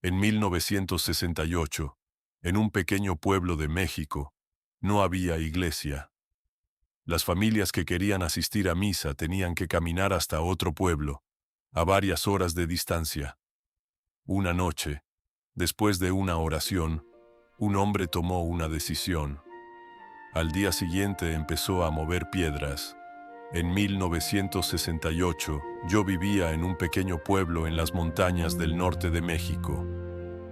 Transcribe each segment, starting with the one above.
En 1968, en un pequeño pueblo de México, no había iglesia. Las familias que querían asistir a misa tenían que caminar hasta otro pueblo, a varias horas de distancia. Una noche, después de una oración, un hombre tomó una decisión. Al día siguiente empezó a mover piedras. En 1968, yo vivía en un pequeño pueblo en las montañas del norte de México.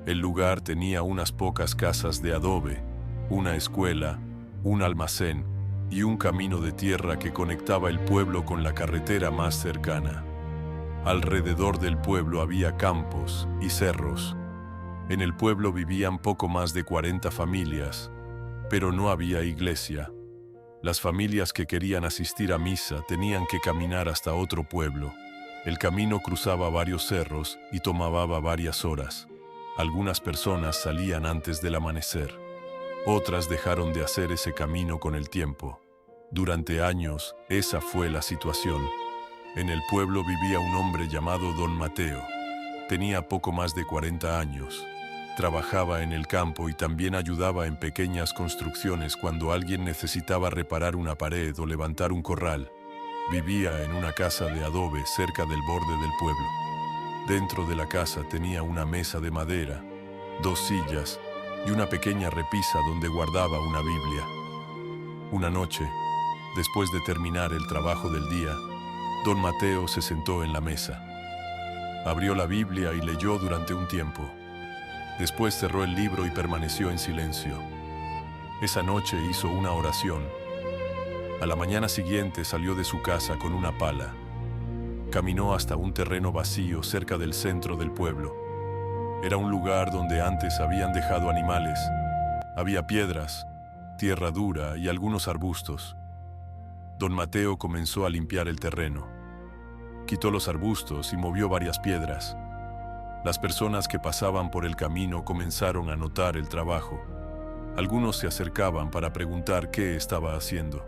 El lugar tenía unas pocas casas de adobe, una escuela, un almacén y un camino de tierra que conectaba el pueblo con la carretera más cercana. Alrededor del pueblo había campos y cerros. En el pueblo vivían poco más de 40 familias, pero no había iglesia. Las familias que querían asistir a misa tenían que caminar hasta otro pueblo. El camino cruzaba varios cerros y tomaba varias horas. Algunas personas salían antes del amanecer. Otras dejaron de hacer ese camino con el tiempo. Durante años, esa fue la situación. En el pueblo vivía un hombre llamado Don Mateo. Tenía poco más de 40 años. Trabajaba en el campo y también ayudaba en pequeñas construcciones cuando alguien necesitaba reparar una pared o levantar un corral. Vivía en una casa de adobe cerca del borde del pueblo. Dentro de la casa tenía una mesa de madera, 2 sillas y una pequeña repisa donde guardaba una Biblia. Una noche, después de terminar el trabajo del día, Don Mateo se sentó en la mesa. Abrió la Biblia y leyó durante un tiempo. Después cerró el libro y permaneció en silencio. Esa noche hizo una oración. A la mañana siguiente salió de su casa con una pala. Caminó hasta un terreno vacío cerca del centro del pueblo. Era un lugar donde antes habían dejado animales. Había piedras, tierra dura y algunos arbustos. Don Mateo comenzó a limpiar el terreno. Quitó los arbustos y movió varias piedras. Las personas que pasaban por el camino comenzaron a notar el trabajo. Algunos se acercaban para preguntar qué estaba haciendo.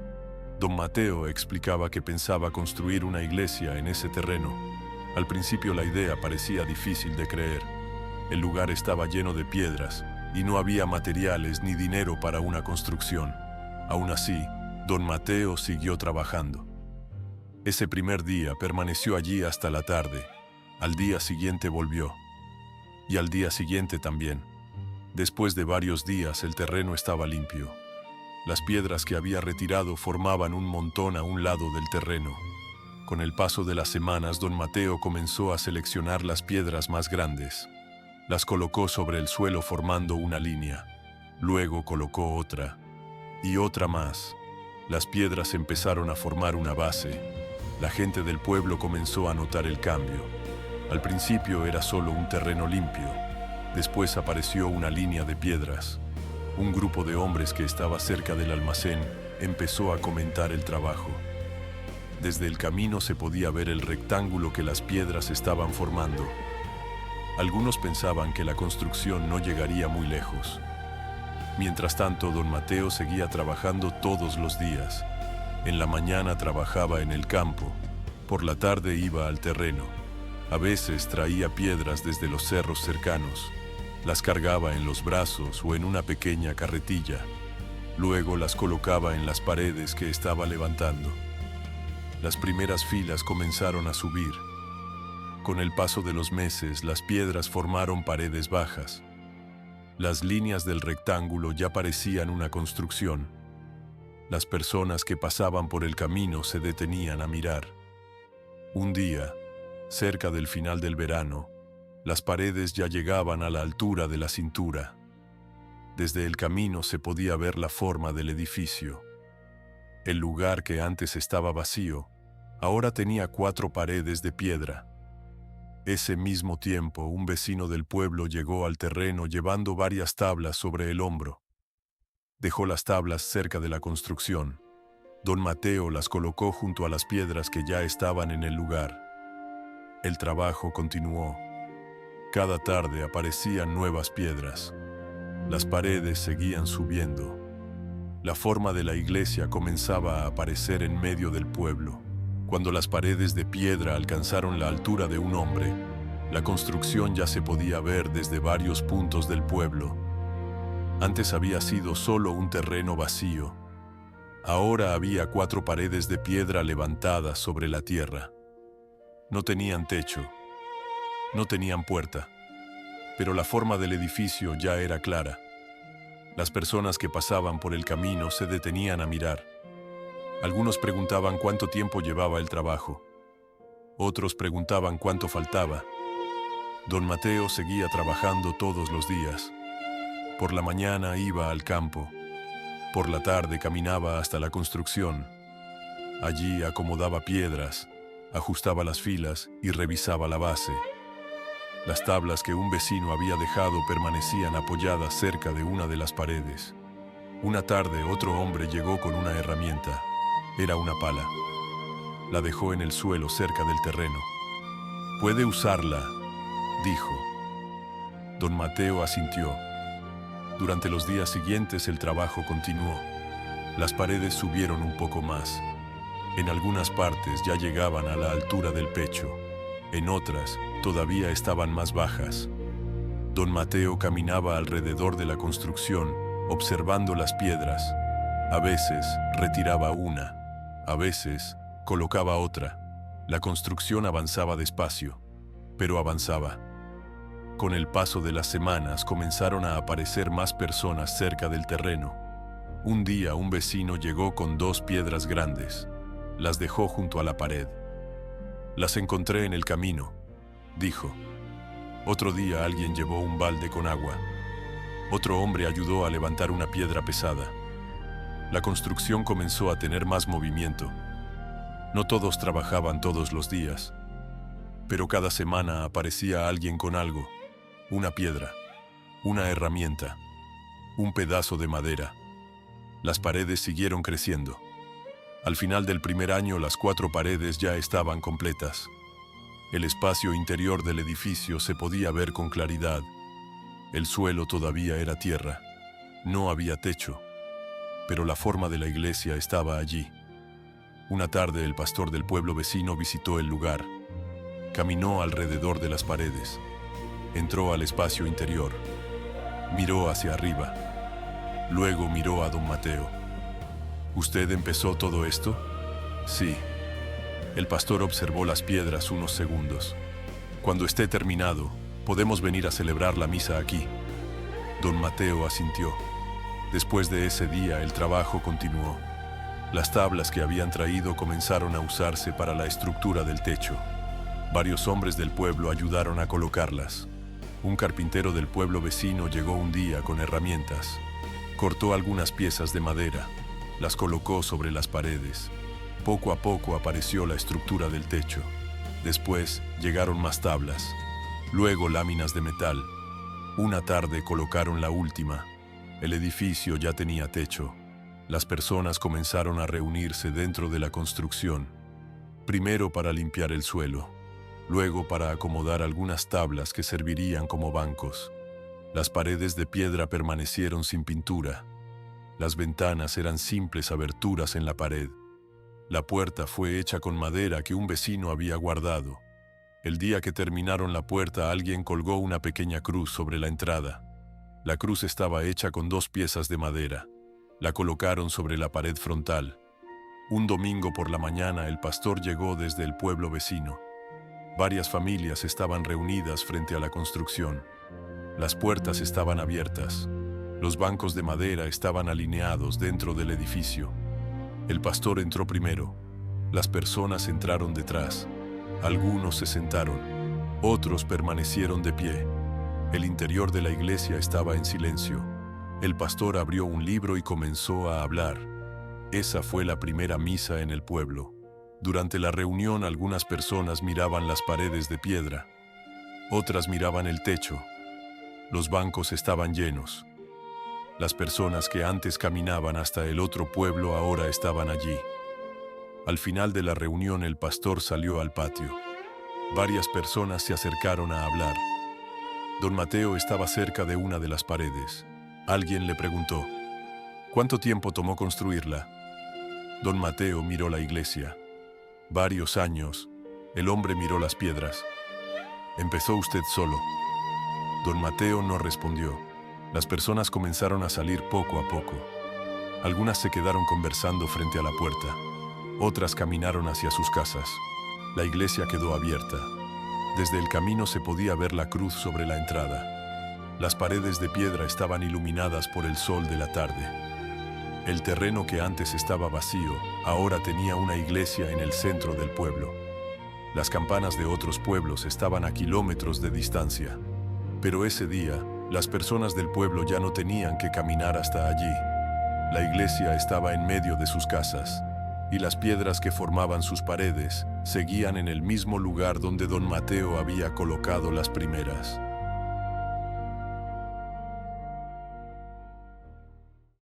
Don Mateo explicaba que pensaba construir una iglesia en ese terreno. Al principio la idea parecía difícil de creer. El lugar estaba lleno de piedras y no había materiales ni dinero para una construcción. Aún así, Don Mateo siguió trabajando. Ese primer día permaneció allí hasta la tarde. Al día siguiente volvió. Y al día siguiente también. Después de varios días el terreno estaba limpio. Las piedras que había retirado formaban un montón a un lado del terreno. Con el paso de las semanas, Don Mateo comenzó a seleccionar las piedras más grandes. Las colocó sobre el suelo formando una línea. Luego colocó otra. Y otra más. Las piedras empezaron a formar una base. La gente del pueblo comenzó a notar el cambio. Al principio era solo un terreno limpio. Después apareció una línea de piedras. Un grupo de hombres que estaba cerca del almacén empezó a comentar el trabajo. Desde el camino se podía ver el rectángulo que las piedras estaban formando. Algunos pensaban que la construcción no llegaría muy lejos. Mientras tanto, Don Mateo seguía trabajando todos los días. En la mañana trabajaba en el campo. Por la tarde iba al terreno. A veces traía piedras desde los cerros cercanos. Las cargaba en los brazos o en una pequeña carretilla. Luego las colocaba en las paredes que estaba levantando. Las primeras filas comenzaron a subir. Con el paso de los meses, las piedras formaron paredes bajas. Las líneas del rectángulo ya parecían una construcción. Las personas que pasaban por el camino se detenían a mirar. Un día, cerca del final del verano, las paredes ya llegaban a la altura de la cintura. Desde el camino se podía ver la forma del edificio. El lugar que antes estaba vacío, ahora tenía 4 paredes de piedra. Ese mismo tiempo, un vecino del pueblo llegó al terreno llevando varias tablas sobre el hombro. Dejó las tablas cerca de la construcción. Don Mateo las colocó junto a las piedras que ya estaban en el lugar. El trabajo continuó. Cada tarde aparecían nuevas piedras. Las paredes seguían subiendo. La forma de la iglesia comenzaba a aparecer en medio del pueblo. Cuando las paredes de piedra alcanzaron la altura de un hombre, La construcción ya se podía ver desde varios puntos del pueblo. Antes había sido solo un terreno vacío. Ahora había 4 paredes de piedra levantadas sobre la tierra. No tenían techo, no tenían puerta, pero la forma del edificio ya era clara. Las personas que pasaban por el camino se detenían a mirar. Algunos preguntaban cuánto tiempo llevaba el trabajo. Otros preguntaban cuánto faltaba. Don Mateo seguía trabajando todos los días. Por la mañana iba al campo. Por la tarde caminaba hasta la construcción. Allí acomodaba piedras, ajustaba las filas y revisaba la base. Las tablas que un vecino había dejado permanecían apoyadas cerca de una de las paredes. Una tarde otro hombre llegó con una herramienta. Era una pala. La dejó en el suelo cerca del terreno. «Puede usarla», dijo. Don Mateo asintió. Durante los días siguientes el trabajo continuó. Las paredes subieron un poco más. En algunas partes ya llegaban a la altura del pecho. En otras, todavía estaban más bajas. Don Mateo caminaba alrededor de la construcción, observando las piedras. A veces retiraba una, a veces colocaba otra. La construcción avanzaba despacio, pero avanzaba. Con el paso de las semanas comenzaron a aparecer más personas cerca del terreno. Un día un vecino llegó con 2 piedras grandes. Las dejó junto a la pared. «Las encontré en el camino», dijo. Otro día alguien llevó un balde con agua. Otro hombre ayudó a levantar una piedra pesada. La construcción comenzó a tener más movimiento. No todos trabajaban todos los días, pero cada semana aparecía alguien con algo: una piedra, una herramienta, un pedazo de madera. Las paredes siguieron creciendo. Al final del primer año, las 4 paredes ya estaban completas. El espacio interior del edificio se podía ver con claridad. El suelo todavía era tierra. No había techo, pero la forma de la iglesia estaba allí. Una tarde el pastor del pueblo vecino visitó el lugar. Caminó alrededor de las paredes. Entró al espacio interior. Miró hacia arriba. Luego miró a don Mateo. «¿Usted empezó todo esto?» «Sí». El pastor observó las piedras unos segundos. «Cuando esté terminado, podemos venir a celebrar la misa aquí». Don Mateo asintió. Después de ese día, el trabajo continuó. Las tablas que habían traído comenzaron a usarse para la estructura del techo. Varios hombres del pueblo ayudaron a colocarlas. Un carpintero del pueblo vecino llegó un día con herramientas. Cortó algunas piezas de madera. Las colocó sobre las paredes. Poco a poco apareció la estructura del techo. Después llegaron más tablas. Luego láminas de metal. Una tarde colocaron la última. El edificio ya tenía techo. Las personas comenzaron a reunirse dentro de la construcción. Primero para limpiar el suelo. Luego para acomodar algunas tablas que servirían como bancos. Las paredes de piedra permanecieron sin pintura. Las ventanas eran simples aberturas en la pared. La puerta fue hecha con madera que un vecino había guardado. El día que terminaron la puerta, alguien colgó una pequeña cruz sobre la entrada. La cruz estaba hecha con 2 piezas de madera. La colocaron sobre la pared frontal. Un domingo por la mañana, el pastor llegó desde el pueblo vecino. Varias familias estaban reunidas frente a la construcción. Las puertas estaban abiertas. Los bancos de madera estaban alineados dentro del edificio. El pastor entró primero. Las personas entraron detrás. Algunos se sentaron. Otros permanecieron de pie. El interior de la iglesia estaba en silencio. El pastor abrió un libro y comenzó a hablar. Esa fue la primera misa en el pueblo. Durante la reunión, algunas personas miraban las paredes de piedra. Otras miraban el techo. Los bancos estaban llenos. Las personas que antes caminaban hasta el otro pueblo ahora estaban allí. Al final de la reunión, el pastor salió al patio. Varias personas se acercaron a hablar. Don Mateo estaba cerca de una de las paredes. Alguien le preguntó: «¿Cuánto tiempo tomó construirla?» Don Mateo miró la iglesia. «Varios años». El hombre miró las piedras. ¿Empezó usted solo? Don Mateo no respondió. Las personas comenzaron a salir poco a poco. Algunas se quedaron conversando frente a la puerta. Otras caminaron hacia sus casas. La iglesia quedó abierta. Desde el camino se podía ver la cruz sobre la entrada. Las paredes de piedra estaban iluminadas por el sol de la tarde. El terreno que antes estaba vacío, ahora tenía una iglesia en el centro del pueblo. Las campanas de otros pueblos estaban a kilómetros de distancia. Pero ese día, las personas del pueblo ya no tenían que caminar hasta allí. La iglesia estaba en medio de sus casas, y las piedras que formaban sus paredes seguían en el mismo lugar donde don Mateo había colocado las primeras.